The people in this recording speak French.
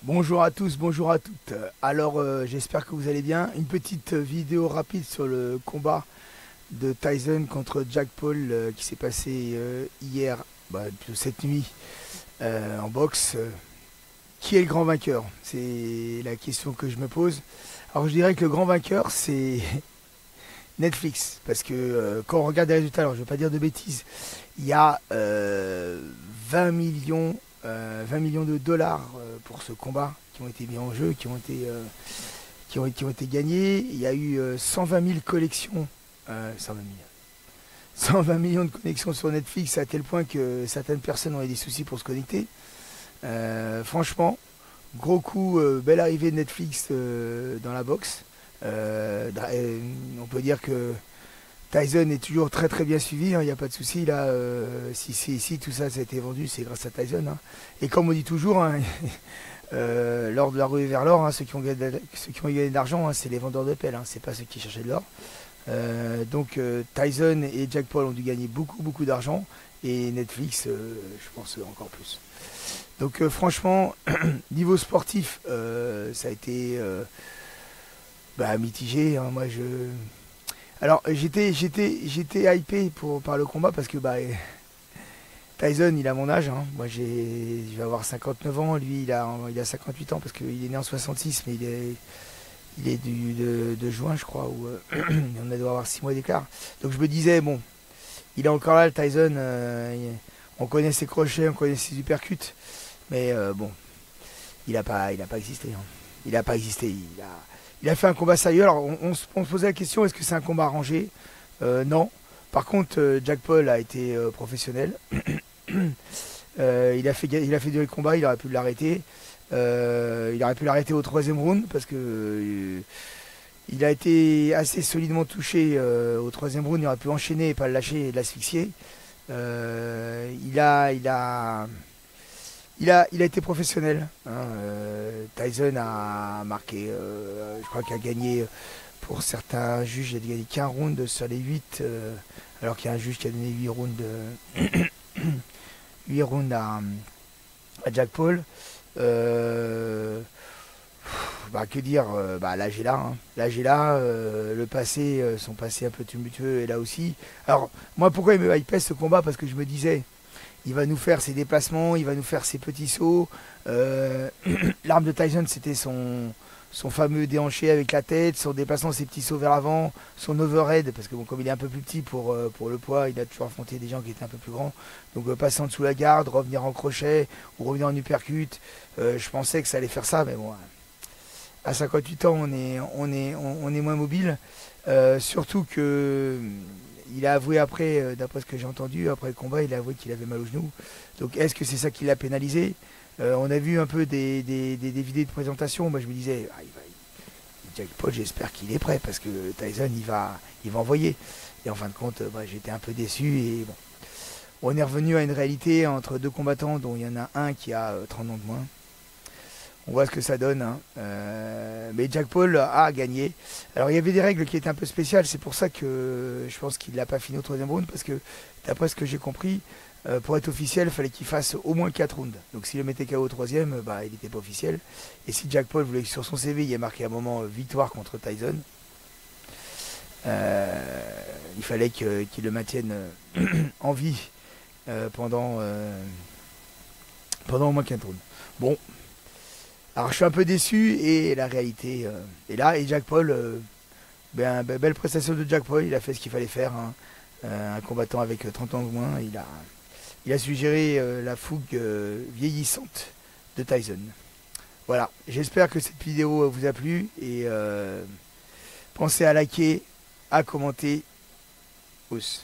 Bonjour à tous, bonjour à toutes. Alors, j'espère que vous allez bien. Une petite vidéo rapide sur le combat de Tyson contre Jack Paul qui s'est passé hier, plutôt cette nuit, en boxe. Qui est le grand vainqueur? C'est la question que je me pose. Alors, je dirais que le grand vainqueur, c'est Netflix. Parce que quand on regarde les résultats, alors je ne vais pas dire de bêtises, il y a 20 millions 20 millions de dollars pour ce combat qui ont été mis en jeu, qui ont été gagnés. Il y a eu 120 000 collections, 120 000, 120 millions de connexions sur Netflix, à tel point que certaines personnes ont eu des soucis pour se connecter. Franchement, gros coup, belle arrivée de Netflix dans la boxe. On peut dire que Tyson est toujours très très bien suivi, il n'y a pas de souci. Là, si tout ça a été vendu, c'est grâce à Tyson, hein. Et comme on dit toujours, hein, lors de la ruée vers l'or, hein, ceux qui ont gagné de l'argent, hein, c'est les vendeurs de pelles, hein, c'est pas ceux qui cherchaient de l'or. Donc Tyson et Jack Paul ont dû gagner beaucoup beaucoup d'argent, et Netflix, je pense encore plus. Donc franchement, niveau sportif, ça a été mitigé, hein. Alors j'étais hypé par le combat parce que Tyson il a mon âge, hein. Moi je vais avoir 59 ans, lui il a 58 ans parce qu'il est né en 66, mais il est de juin je crois, ou on doit avoir 6 mois d'écart. Donc je me disais bon, il est encore là le Tyson, on connaît ses crochets, on connaît ses uppercuts, mais bon, il a pas existé, hein. Il a pas existé, il a fait un combat sérieux. Alors on se posait la question, est-ce que c'est un combat arrangé? Non. Par contre, Jack Paul a été professionnel. Il a fait durer le combat, il aurait pu l'arrêter. Il aurait pu l'arrêter au troisième round parce que il a été assez solidement touché au troisième round. Il aurait pu enchaîner et pas le lâcher et l'asphyxier. Il a été professionnel, hein. Tyson a marqué, je crois qu'il a gagné, pour certains juges, il a gagné qu'un round sur les 8, alors qu'il y a un juge qui a donné 8 rounds, 8 rounds à Jack Paul. Que dire, l'âge est là, hein. L'âge est là, le passé, son passé un peu tumultueux est là aussi. Alors, moi, pourquoi il me hypait ce combat? Parce que je me disais, il va nous faire ses déplacements, il va nous faire ses petits sauts. L'arme de Tyson, c'était son fameux déhanché avec la tête, son déplacement, ses petits sauts vers l'avant, son overhead, parce que bon, comme il est un peu plus petit pour le poids, il a toujours affronté des gens qui étaient un peu plus grands. Donc passer en dessous la garde, revenir en crochet ou revenir en uppercut. Je pensais que ça allait faire ça, mais bon, à 58 ans, on est moins mobile. Surtout que il a avoué après, d'après ce que j'ai entendu, après le combat, il a avoué qu'il avait mal au genou. Donc est-ce que c'est ça qui l'a pénalisé? On a vu un peu des vidéos de présentation. Moi je me disais, Jack Paul, j'espère qu'il est prêt parce que Tyson il va envoyer. Et en fin de compte, j'étais un peu déçu. Et bon, on est revenu à une réalité entre deux combattants dont il y en a un qui a 30 ans de moins. On voit ce que ça donne, hein. Mais Jack Paul a gagné. Alors il y avait des règles qui étaient un peu spéciales, c'est pour ça que je pense qu'il n'a pas fini au troisième round, parce que d'après ce que j'ai compris, pour être officiel, il fallait qu'il fasse au moins 4 rounds. Donc s'il le mettait KO au troisième, il n'était pas officiel. Et si Jack Paul voulait que sur son CV il y ait marqué un moment victoire contre Tyson, il fallait qu'il le maintienne en vie pendant au moins 4 rounds. Bon, alors je suis un peu déçu et la réalité est là. Et Jack Paul, belle prestation de Jack Paul, il a fait ce qu'il fallait faire, hein. Un combattant avec 30 ans de moins, il a su gérer la fougue vieillissante de Tyson. Voilà, j'espère que cette vidéo vous a plu et pensez à liker, à commenter. Ous.